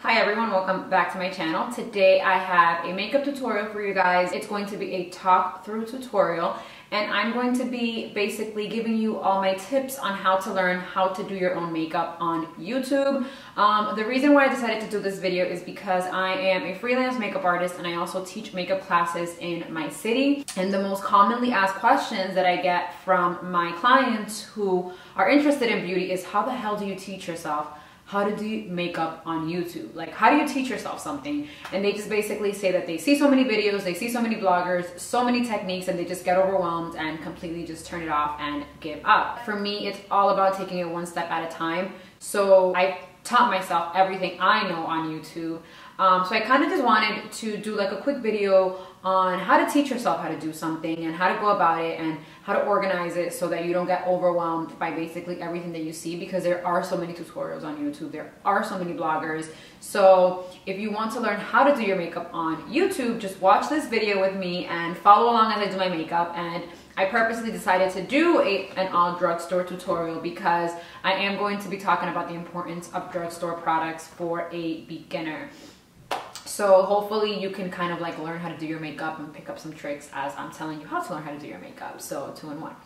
Hi everyone, welcome back to my channel. Today I have a makeup tutorial for you guys. It's going to be a talk through tutorial and I'm going to be basically giving you all my tips on how to learn how to do your own makeup on YouTube. The reason why I decided to do this video is because I am a freelance makeup artist and I also teach makeup classes in my city. And the most commonly asked questions that I get from my clients who are interested in beauty is, how the hell do you teach yourself how to do makeup on YouTube? Like, how do you teach yourself something? And they just basically say that they see so many videos, they see so many bloggers, so many techniques, and they just get overwhelmed and completely just turn it off and give up. For me, it's all about taking it one step at a time. So I taught myself everything I know on YouTube. So I kind of just wanted to do like a quick video on how to teach yourself how to do something and how to go about it and how to organize it so that you don't get overwhelmed by basically everything that you see, because there are so many tutorials on YouTube, there are so many bloggers. So if you want to learn how to do your makeup on YouTube, just watch this video with me and follow along as I do my makeup. And I purposely decided to do an all drugstore tutorial because I am going to be talking about the importance of drugstore products for a beginner. So hopefully you can kind of like learn how to do your makeup and pick up some tricks as I'm telling you how to learn how to do your makeup. So 2 in 1.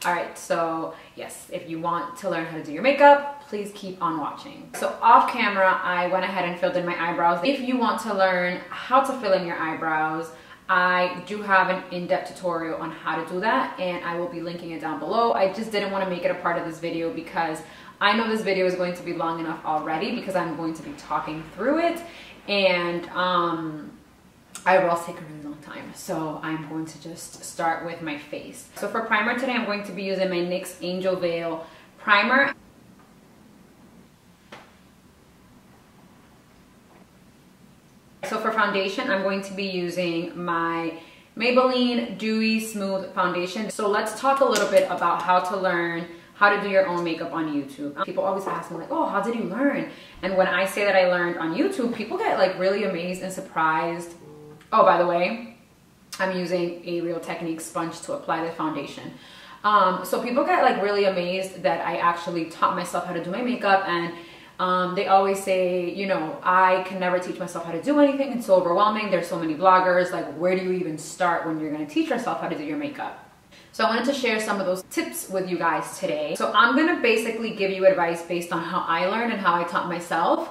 All right, so yes, if you want to learn how to do your makeup, please keep on watching. So off camera, I went ahead and filled in my eyebrows. If you want to learn how to fill in your eyebrows, I do have an in-depth tutorial on how to do that, and I will be linking it down below. I just didn't want to make it a part of this video because I know this video is going to be long enough already because I'm going to be talking through it, and eyebrows take a really long time. So I'm going to just start with my face. So for primer today, I'm going to be using my NYX Angel Veil primer. So for foundation, I'm going to be using my Maybelline Dewy Smooth Foundation. So let's talk a little bit about how to learn how to do your own makeup on YouTube. People always ask me like, oh, how did you learn? And when I say that I learned on YouTube, people get like really amazed and surprised. Oh, by the way, I'm using a Real Techniques sponge to apply the foundation. So people get like really amazed that I actually taught myself how to do my makeup, and they always say, you know, I can never teach myself how to do anything. It's so overwhelming. There's so many bloggers. Like, where do you even start when you're going to teach yourself how to do your makeup? So I wanted to share some of those tips with you guys today. So I'm going to basically give you advice based on how I learned and how I taught myself.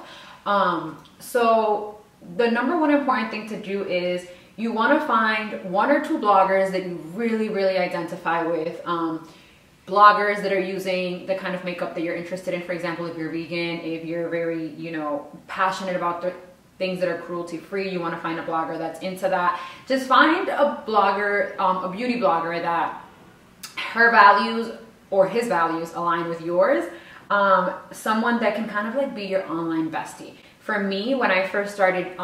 So the number one important thing to do is you want to find 1 or 2 bloggers that you really identify with. Bloggers that are using the kind of makeup that you're interested in. For example, if you're vegan, if you're very, you know, passionate about the things that are cruelty free, you want to find a blogger that's into that. Just find a blogger, a beauty blogger that her values or his values align with yours. Someone that can kind of like be your online bestie. For me, when I first started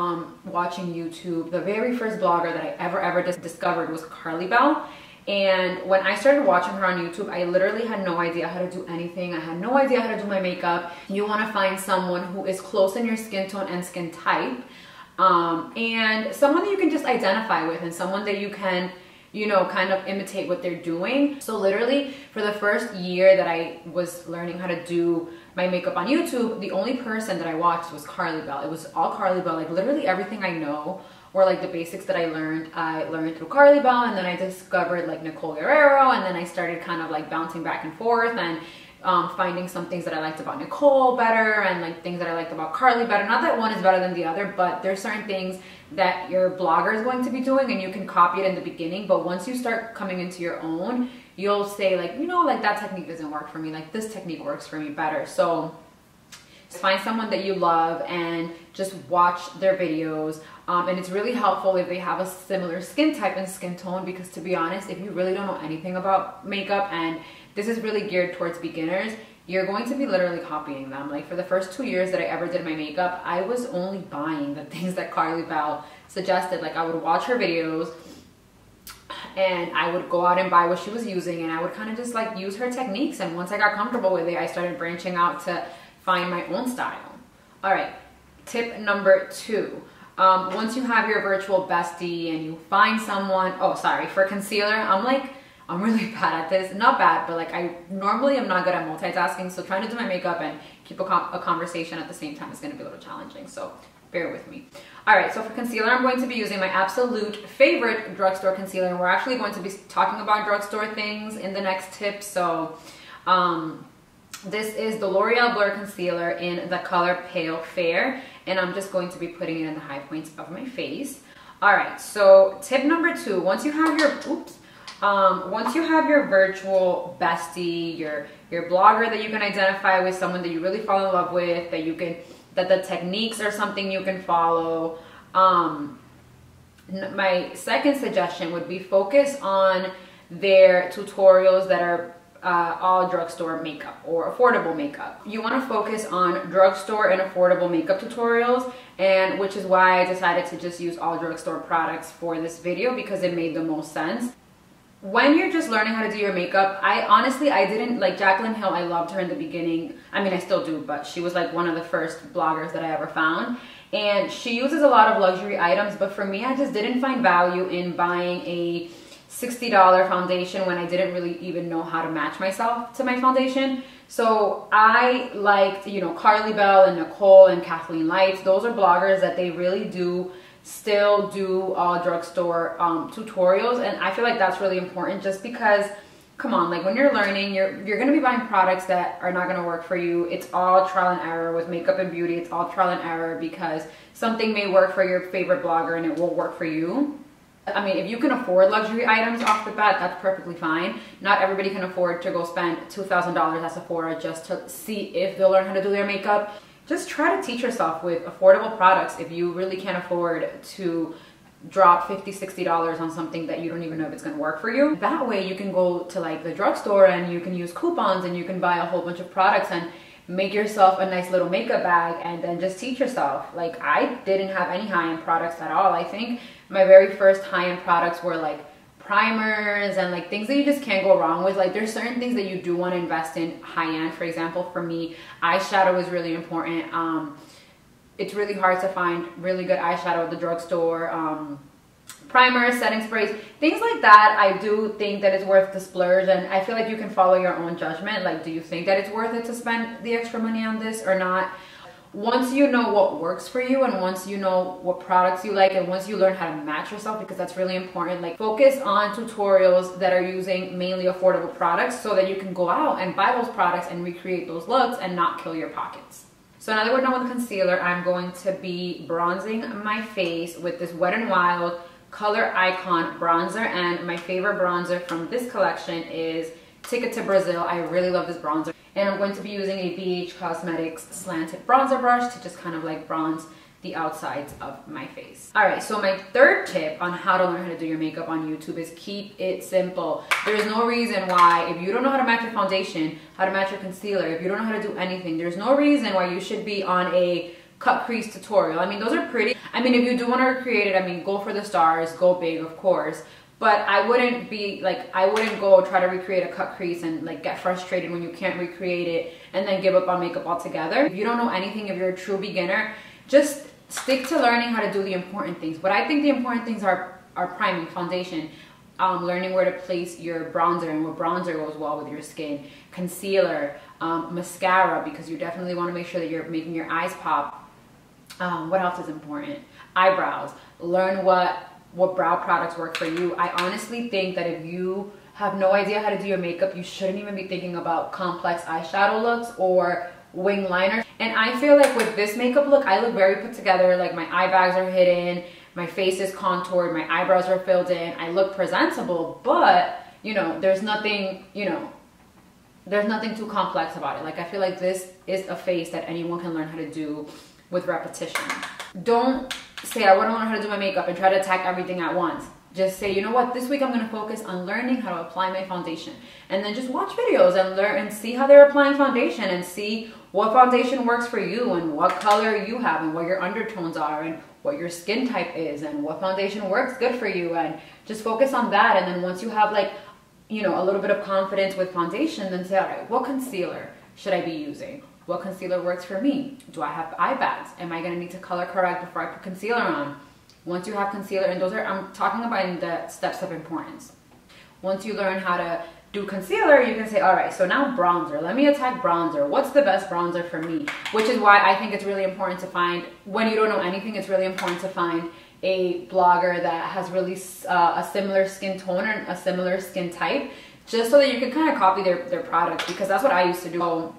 watching YouTube, the very first blogger that I ever discovered was Carly Bell. And when I started watching her on YouTube, I literally had no idea how to do anything. I had no idea how to do my makeup. You want to find someone who is close in your skin tone and skin type, and someone that you can just identify with, and someone that you can, you know, kind of imitate what they're doing. So literally for the first year that I was learning how to do my makeup on YouTube, the only person that I watched was Carly Bell. It was all Carly Bell. Like literally everything I know, or like the basics that I learned through Carly Bell, and then I discovered like Nicole Guerrero, and then I started kind of like bouncing back and forth and finding some things that I liked about Nicole better and like things that I liked about Carly better. Not that one is better than the other, but there's certain things that your blogger is going to be doing and you can copy it in the beginning, but once you start coming into your own, you'll say like, you know, like that technique doesn't work for me, like this technique works for me better. So find someone that you love and just watch their videos. And it's really helpful if they have a similar skin type and skin tone, because to be honest, if you really don't know anything about makeup, and this is really geared towards beginners, you're going to be literally copying them. Like for the first 2 years that I ever did my makeup, I was only buying the things that Carly Bell suggested. Like I would watch her videos and I would go out and buy what she was using, and I would kind of just like use her techniques. And once I got comfortable with it, I started branching out to find my own style. All right, tip number 2. Once you have your virtual bestie and you find someone, oh sorry, for concealer, I'm really bad at this. Not bad, but like I normally am not good at multitasking, so trying to do my makeup and keep a conversation at the same time is going to be a little challenging. So bear with me. All right, so for concealer, I'm going to be using my absolute favorite drugstore concealer. And we're actually going to be talking about drugstore things in the next tip. So this is the L'Oreal Blur Concealer in the color Pale Fair. And I'm just going to be putting it in the high points of my face. All right, so tip number 2, once you have your, once you have your virtual bestie, your blogger that you can identify with, someone that you really fall in love with, that the techniques are something you can follow. My second suggestion would be focus on their tutorials that are all drugstore makeup or affordable makeup. You want to focus on drugstore and affordable makeup tutorials, and which is why I decided to just use all drugstore products for this video, because it made the most sense. When you're just learning how to do your makeup, I didn't like Jaclyn Hill. I loved her in the beginning. I mean, I still do, but she was like one of the first bloggers that I ever found. And she uses a lot of luxury items, but for me, I just didn't find value in buying a $60 foundation when I didn't really even know how to match myself to my foundation. So I liked, you know, Carly Bell and Nicole and Kathleen Lights. Those are bloggers that they really do still do all drugstore tutorials, and I feel like that's really important, just because, come on, like when you're learning, you're gonna be buying products that are not gonna work for you. It's all trial and error with makeup and beauty. It's all trial and error, because something may work for your favorite blogger and it won't work for you. I mean, if you can afford luxury items off the bat, that's perfectly fine. Not everybody can afford to go spend $2,000 at Sephora just to see if they'll learn how to do their makeup. Just try to teach yourself with affordable products if you really can't afford to drop $50, $60 on something that you don't even know if it's going to work for you. That way you can go to like the drugstore and you can use coupons and you can buy a whole bunch of products and make yourself a nice little makeup bag, and then just teach yourself. Like, I didn't have any high-end products at all. I think my very first high-end products were like primers and like things that you just can't go wrong with. Like, there's certain things that you do want to invest in high-end. For example, for me, eyeshadow is really important. It's really hard to find really good eyeshadow at the drugstore. Primers, setting sprays, things like that. I do think that it's worth the splurge, and I feel like you can follow your own judgment. Like, do you think that it's worth it to spend the extra money on this or not? Once you know what works for you, and once you know what products you like, and once you learn how to match yourself, because that's really important, like focus on tutorials that are using mainly affordable products so that you can go out and buy those products and recreate those looks and not kill your pockets. So now that we're done with concealer, I'm going to be bronzing my face with this Wet n Wild Color Icon bronzer, and my favorite bronzer from this collection is Ticket to Brazil. I really love this bronzer. And I'm going to be using a BH Cosmetics slanted bronzer brush to just kind of like bronze the outsides of my face. All right, so my third tip on how to learn how to do your makeup on YouTube is keep it simple. There's no reason why, if you don't know how to match your foundation, how to match your concealer, if you don't know how to do anything, there's no reason why you should be on a cut crease tutorial. I mean, those are pretty. I mean, if you do want to recreate it, I mean, go for the stars, go big, of course. But I wouldn't be like, I wouldn't go try to recreate a cut crease and like get frustrated when you can't recreate it and then give up on makeup altogether. If you don't know anything, if you're a true beginner, just stick to learning how to do the important things. What I think the important things are priming, foundation, learning where to place your bronzer and what bronzer goes well with your skin, concealer, mascara, because you definitely want to make sure that you're making your eyes pop. What else is important? Eyebrows. Learn what brow products work for you. I honestly think that if you have no idea how to do your makeup, you shouldn't even be thinking about complex eyeshadow looks or wing liner. And I feel like with this makeup look, I look very put together. Like, my eye bags are hidden, my face is contoured, my eyebrows are filled in. I look presentable, but you know, there's nothing, you know, there's nothing too complex about it. Like, I feel like this is a face that anyone can learn how to do with repetition. Don't say, I want to learn how to do my makeup and try to attack everything at once. Just say, you know what, this week I'm going to focus on learning how to apply my foundation. And then just watch videos and learn and see how they're applying foundation and see what foundation works for you and what color you have and what your undertones are and what your skin type is and what foundation works good for you, and just focus on that. And then once you have, like, you know, a little bit of confidence with foundation, then say, all right, what concealer should I be using? What concealer works for me? Do I have eye bags? Am I gonna need to color correct before I put concealer on? Once you have concealer, and those are, I'm talking about in the steps of importance. Once you learn how to do concealer, you can say, all right, so now bronzer. Let me attack bronzer. What's the best bronzer for me? Which is why I think it's really important to find, when you don't know anything, it's really important to find a blogger that has really a similar skin tone and a similar skin type, just so that you can kind of copy their products, because that's what I used to do. So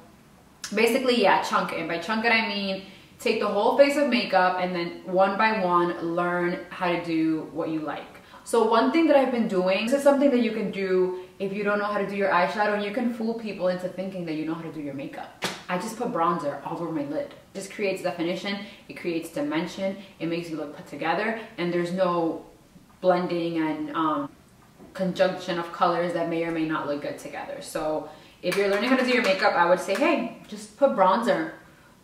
basically, yeah, chunk it. And by chunk it, I mean take the whole face of makeup and then one by one learn how to do what you like. So one thing that I've been doing, this is something that you can do if you don't know how to do your eyeshadow. You can fool people into thinking that you know how to do your makeup. I just put bronzer all over my lid. It just creates definition, it creates dimension, it makes you look put together, and there's no blending and conjunction of colors that may or may not look good together. So if you're learning how to do your makeup, I would say, hey, just put bronzer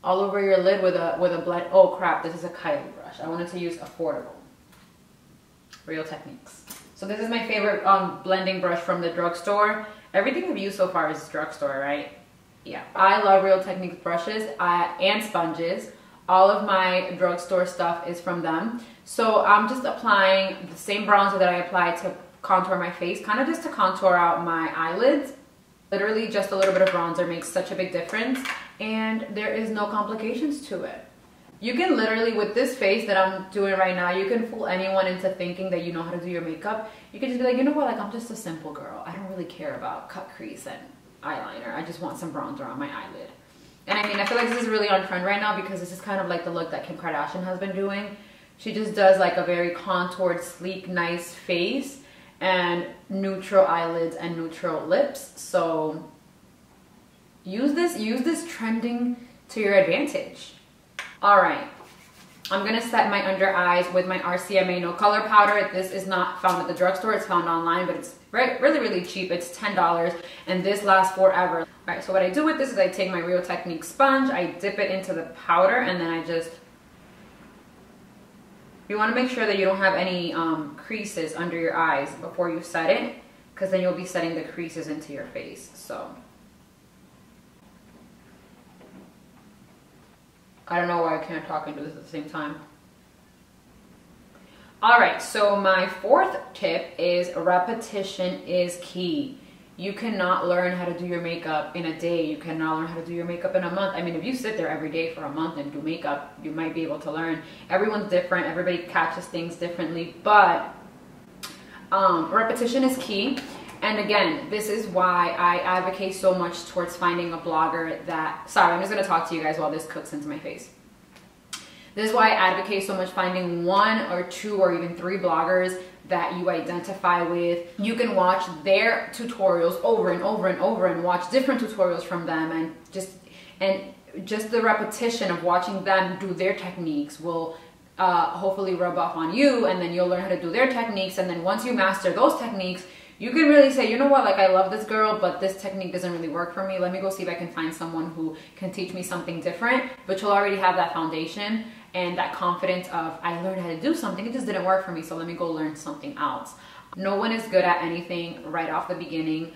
all over your lid with a blend. Oh crap, this is a Kylie brush. I wanted to use affordable. Real Techniques. So this is my favorite blending brush from the drugstore. Everything I've used so far is drugstore, right? Yeah, I love Real Techniques brushes and sponges. All of my drugstore stuff is from them. So I'm just applying the same bronzer that I applied to contour my face, kind of just to contour out my eyelids. Literally just a little bit of bronzer makes such a big difference, and there is no complications to it. You can literally, with this face that I'm doing right now, you can fool anyone into thinking that you know how to do your makeup. You can just be like, you know what, like I'm just a simple girl. I don't really care about cut crease and eyeliner. I just want some bronzer on my eyelid. And I mean, I feel like this is really on trend right now because this is kind of like the look that Kim Kardashian has been doing. She just does like a very contoured, sleek, nice face and neutral eyelids and neutral lips. So use this trending to your advantage. All right, I'm gonna set my under eyes with my RCMA No Color Powder. This is not found at the drugstore, it's found online, but it's really cheap. It's $10 and this lasts forever. All right, so what I do with this is I take my Real Techniques sponge, I dip it into the powder, and then I just, you wanna make sure that you don't have any creases under your eyes before you set it, because then you'll be setting the creases into your face, so. I don't know why I can't talk and do this at the same time. All right, so my fourth tip is repetition is key. You cannot learn how to do your makeup in a day. You cannot learn how to do your makeup in a month. I mean, if you sit there every day for a month and do makeup, you might be able to learn. Everyone's different. Everybody catches things differently, but repetition is key. And again, this is why I advocate so much towards finding a blogger that, sorry, I'm just gonna talk to you guys while this cooks into my face. This is why I advocate so much finding 1 or 2 or even 3 bloggers that you identify with. You can watch their tutorials over and over and over and watch different tutorials from them, and just the repetition of watching them do their techniques will hopefully rub off on you, and then you'll learn how to do their techniques. And then once you master those techniques, you can really say, you know what, like I love this girl, but this technique doesn't really work for me. Let me go see if I can find someone who can teach me something different. But you'll already have that foundation and that confidence of, I learned how to do something, it just didn't work for me, so let me go learn something else. No one is good at anything right off the beginning.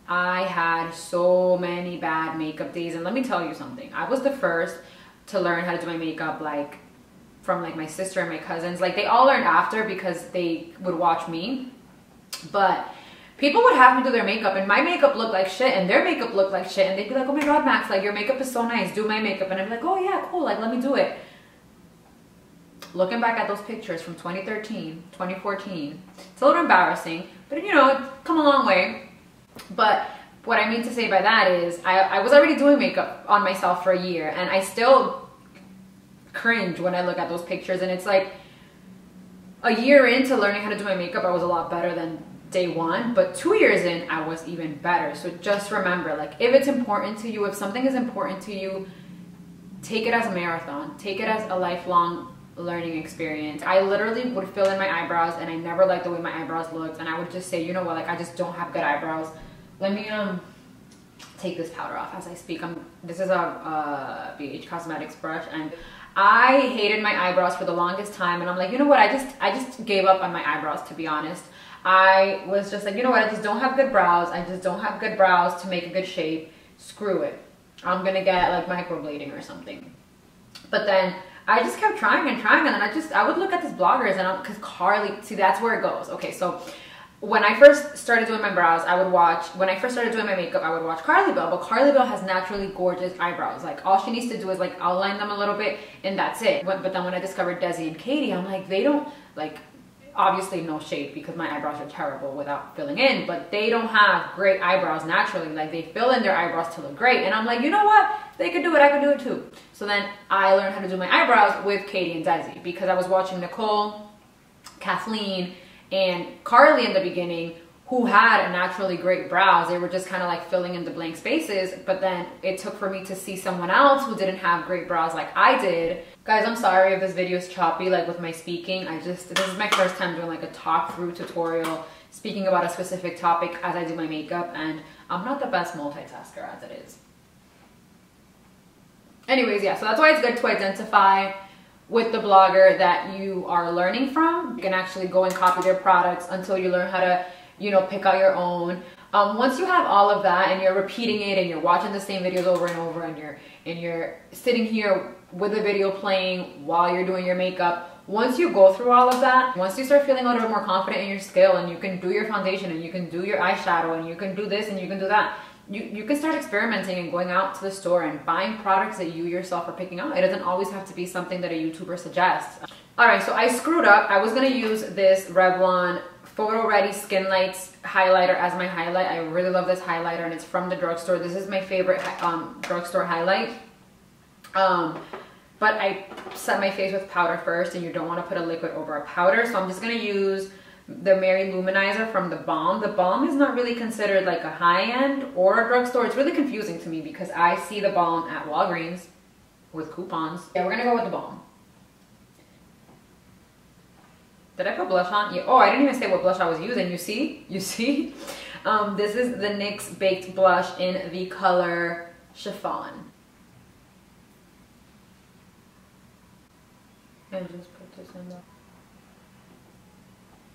I had so many bad makeup days, and let me tell you something. I was the first to learn how to do my makeup, like from like my sister and my cousins. Like they all learned after because they would watch me. But people would have me do their makeup, and my makeup looked like shit and their makeup looked like shit, and they'd be like, oh my god, Max, like your makeup is so nice, do my makeup. And I'd be like, oh yeah, cool, like let me do it. Looking back at those pictures from 2013, 2014, it's a little embarrassing, but you know, it's come a long way. But what I mean to say by that is I was already doing makeup on myself for a year, and I still cringe when I look at those pictures. And it's like, a year into learning how to do my makeup, I was a lot better than day 1, but 2 years in, I was even better. So just remember, like, if it's important to you, if something is important to you, take it as a marathon, take it as a lifelong learning experience. I literally would fill in my eyebrows, and I never liked the way my eyebrows looked, and I would just say, you know what, like I just don't have good eyebrows. Let me take this powder off as I speak. This is a BH Cosmetics brush, and I hated my eyebrows for the longest time, and I'm like, you know what, I just gave up on my eyebrows, to be honest. I was just like, you know what, I just don't have good brows. I just don't have good brows to make a good shape. Screw it. I'm gonna get like microblading or something. But then I just kept trying and trying, and then I would look at these bloggers, and because Carly, see, that's where it goes. Okay, so when I first started doing my brows, when I first started doing my makeup, I would watch Carly Bell, but Carly Bell has naturally gorgeous eyebrows. Like, all she needs to do is like outline them a little bit and that's it. But then when I discovered Desi and Katie, I'm like, they don't, like, obviously no shade because my eyebrows are terrible without filling in, but they don't have great eyebrows naturally. Like, they fill in their eyebrows to look great. And I'm like, you know what? They could do it, I could do it too. So then I learned how to do my eyebrows with Katie and Desi because I was watching Nicole, Kathleen, and Carly in the beginning, who had a naturally great brows. They were just kind of like filling in the blank spaces, but then it took for me to see someone else who didn't have great brows like I did. Guys, I'm sorry if this video is choppy, like with my speaking. This is my first time doing like a talk through tutorial, speaking about a specific topic as I do my makeup, and I'm not the best multitasker as it is. Anyways, yeah, so that's why it's good to identify with the blogger that you are learning from. You can actually go and copy their products until you learn how to, you know, pick out your own. Once you have all of that and you're repeating it and you're watching the same videos over and over and you're sitting here with the video playing while you're doing your makeup, once you go through all of that, once you start feeling a little bit more confident in your skill and you can do your foundation and you can do your eyeshadow and you can do this and you can do that, you can start experimenting and going out to the store and buying products that you yourself are picking out. It doesn't always have to be something that a YouTuber suggests. All right, so I screwed up. I was gonna use this Revlon Photo Ready Skin Lights highlighter as my highlight. I really love this highlighter and it's from the drugstore. This is my favorite drugstore highlight. But I set my face with powder first and you don't wanna put a liquid over a powder. So I'm just gonna use the Mary Luminizer from the BAML. The BAML is not really considered like a high-end or a drugstore. It's really confusing to me because I see the BAML at Walgreens with coupons. Yeah, we're gonna go with the BAML. Did I put blush on? Yeah. Oh, I didn't even say what blush I was using. You see? You see? This is the NYX Baked Blush in the color Chiffon. And just put this in there.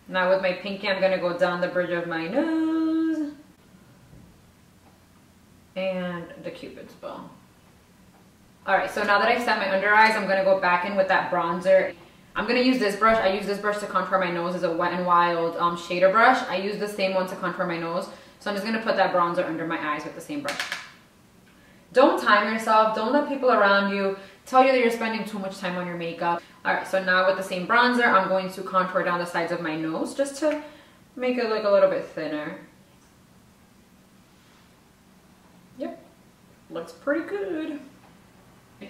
Now with my pinky, I'm gonna go down the bridge of my nose and the Cupid's bow. All right, so now that I've set my under eyes, I'm gonna go back in with that bronzer. I'm gonna use this brush. I use this brush to contour my nose. It's a Wet n Wild shader brush. I use the same one to contour my nose. So I'm just gonna put that bronzer under my eyes with the same brush. Don't time yourself. Don't let people around you tell you that you're spending too much time on your makeup. All right, so now with the same bronzer, I'm going to contour down the sides of my nose just to make it look a little bit thinner. Yep, looks pretty good.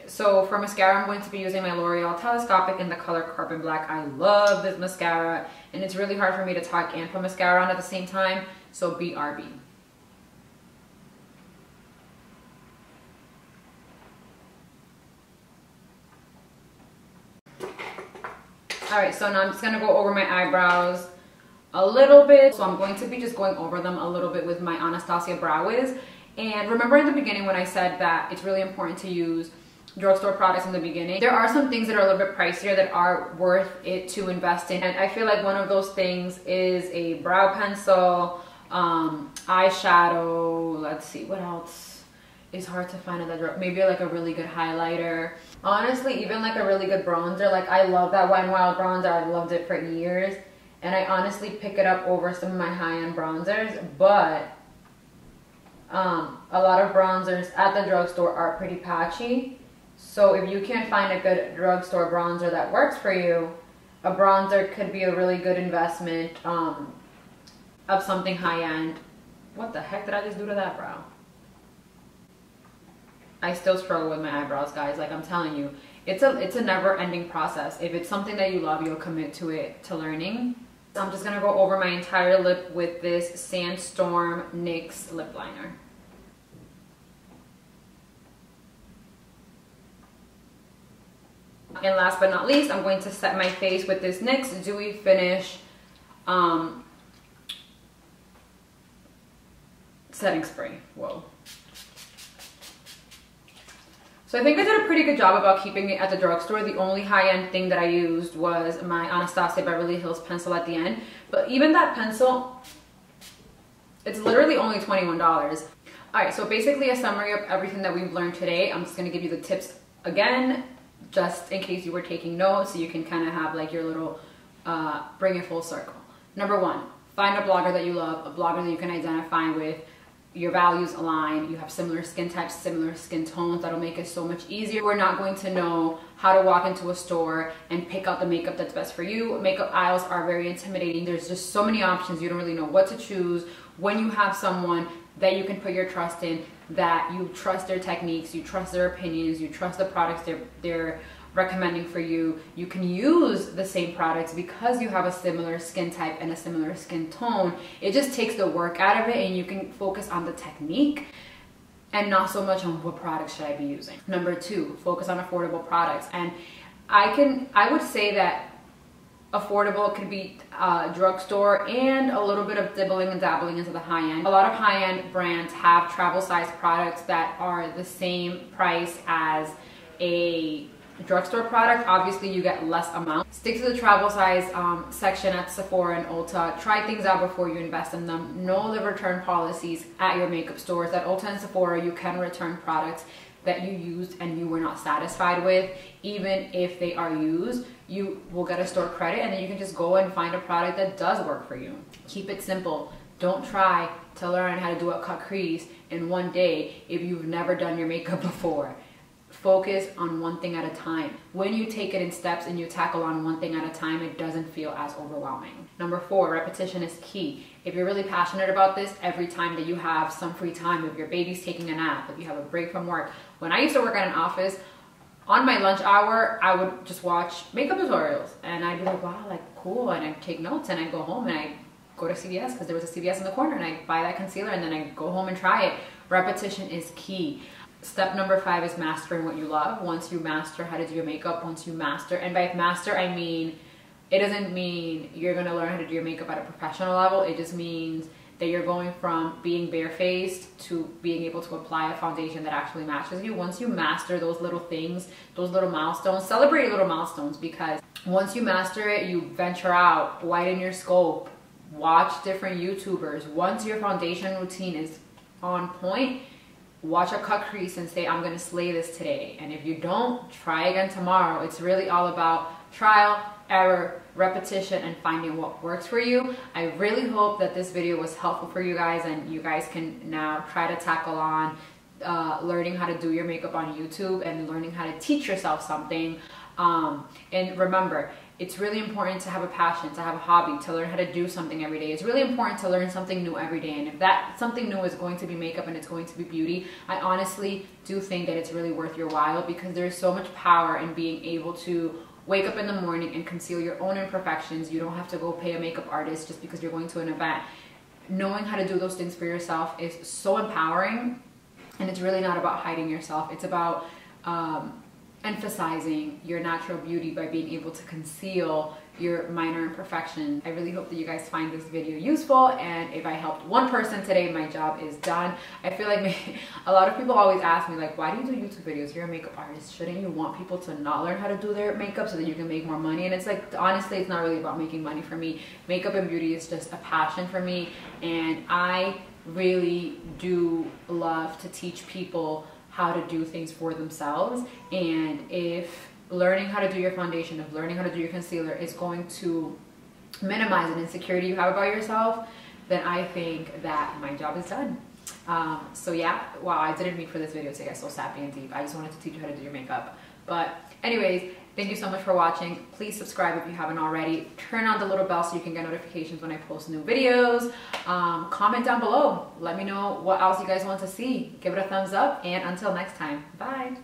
So for mascara, I'm going to be using my L'Oreal Telescopic in the color Carbon Black. I love this mascara, and it's really hard for me to talk and put mascara on at the same time, so BRB. All right, so now I'm just gonna go over my eyebrows a little bit. So I'm going to be just going over them a little bit with my Anastasia Brow Wiz. And remember in the beginning when I said that it's really important to use drugstore products in the beginning, there are some things that are a little bit pricier that are worth it to invest in. And I feel like one of those things is a brow pencil, eyeshadow, let's see, what else is hard to find at the drug? Maybe like a really good highlighter. Honestly, even like a really good bronzer. Like I love that Wet n Wild bronzer. I've loved it for years. And I honestly pick it up over some of my high-end bronzers, but a lot of bronzers at the drugstore are pretty patchy. So if you can't find a good drugstore bronzer that works for you, a bronzer could be a really good investment of something high-end. What the heck did I just do to that brow? I still struggle with my eyebrows, guys. Like I'm telling you, it's a never-ending process. If it's something that you love, you'll commit to it, to learning. So I'm just gonna go over my entire lip with this Sandstorm NYX lip liner. And last but not least, I'm going to set my face with this NYX Dewy Finish setting spray. Whoa. So I think I did a pretty good job about keeping it at the drugstore. The only high-end thing that I used was my Anastasia Beverly Hills pencil at the end. But even that pencil, it's literally only $21. All right, so basically a summary of everything that we've learned today. I'm just gonna give you the tips again, just in case you were taking notes, so you can kind of have like your little, bring it full circle. Number one, Find a blogger that you love, a blogger that you can identify with, your values align, you have similar skin types, similar skin tones. That'll make it so much easier. We're not going to know how to walk into a store and pick out the makeup that's best for you. Makeup aisles are very intimidating. There's just so many options. You don't really know what to choose. When you have someone that you can put your trust in, that you trust their techniques, you trust their opinions, you trust the products they're recommending for you, you can use the same products because you have a similar skin type and a similar skin tone. It just takes the work out of it, and you can focus on the technique and not so much on what products should I be using. Number 2, focus on affordable products. And I would say that affordable could be drugstore and a little bit of dibbling and dabbling into the high end. A lot of high-end brands have travel size products that are the same price as a drugstore product. Obviously you get less amount. Stick to the travel size section at Sephora and Ulta. Try things out before you invest in them. Know the return policies at your makeup stores. At Ulta and Sephora you can return products that you used and you were not satisfied with. Even if they are used, you will get a store credit, and then you can just go and find a product that does work for you. Keep it simple. Don't try to learn how to do a cut crease in one day if you've never done your makeup before. Focus on one thing at a time. When you take it in steps and you tackle on one thing at a time, it doesn't feel as overwhelming. Number 4, repetition is key. If you're really passionate about this, every time that you have some free time, if your baby's taking a nap, if you have a break from work. When I used to work at an office, on my lunch hour, I would just watch makeup tutorials, and I'd be like, wow, like cool, and I'd take notes, and I'd go home and I'd go to CVS because there was a CVS in the corner, and I'd buy that concealer, and then I'd go home and try it. Repetition is key. Step number 5 is mastering what you love. Once you master how to do your makeup, and by master I mean, it doesn't mean you're gonna learn how to do your makeup at a professional level. It just means that you're going from being barefaced to being able to apply a foundation that actually matches you. Once you master those little things, those little milestones, celebrate your little milestones, because once you master it, you venture out, widen your scope, watch different YouTubers. Once your foundation routine is on point, watch a cut crease and say, I'm gonna slay this today. And if you don't, try again tomorrow. It's really all about trial, error, repetition, and finding what works for you. I really hope that this video was helpful for you guys, and you guys can now try to tackle on learning how to do your makeup on YouTube and learning how to teach yourself something. And remember, it's really important to have a passion, to have a hobby, to learn how to do something every day. It's really important to learn something new every day. And if that something new is going to be makeup and it's going to be beauty, I honestly do think that it's really worth your while, because there's so much power in being able to wake up in the morning and conceal your own imperfections. You don't have to go pay a makeup artist just because you're going to an event. Knowing how to do those things for yourself is so empowering, and it's really not about hiding yourself. It's about emphasizing your natural beauty by being able to conceal your minor imperfections. I really hope that you guys find this video useful, and if I helped one person today, my job is done. I feel like a lot of people always ask me, like, why do you do YouTube videos? You're a makeup artist. Shouldn't you want people to not learn how to do their makeup so that you can make more money? And it's like, honestly, it's not really about making money for me. Makeup and beauty is just a passion for me, and I really do love to teach people how to do things for themselves. And if learning how to do your foundation, if learning how to do your concealer is going to minimize an insecurity you have about yourself, then I think that my job is done. So yeah, wow, I didn't mean for this video to get so sappy and deep. I just wanted to teach you how to do your makeup. But anyways, thank you so much for watching. Please subscribe if you haven't already. Turn on the little bell so you can get notifications when I post new videos. Comment down below. Let me know what else you guys want to see. Give it a thumbs up, and until next time, bye.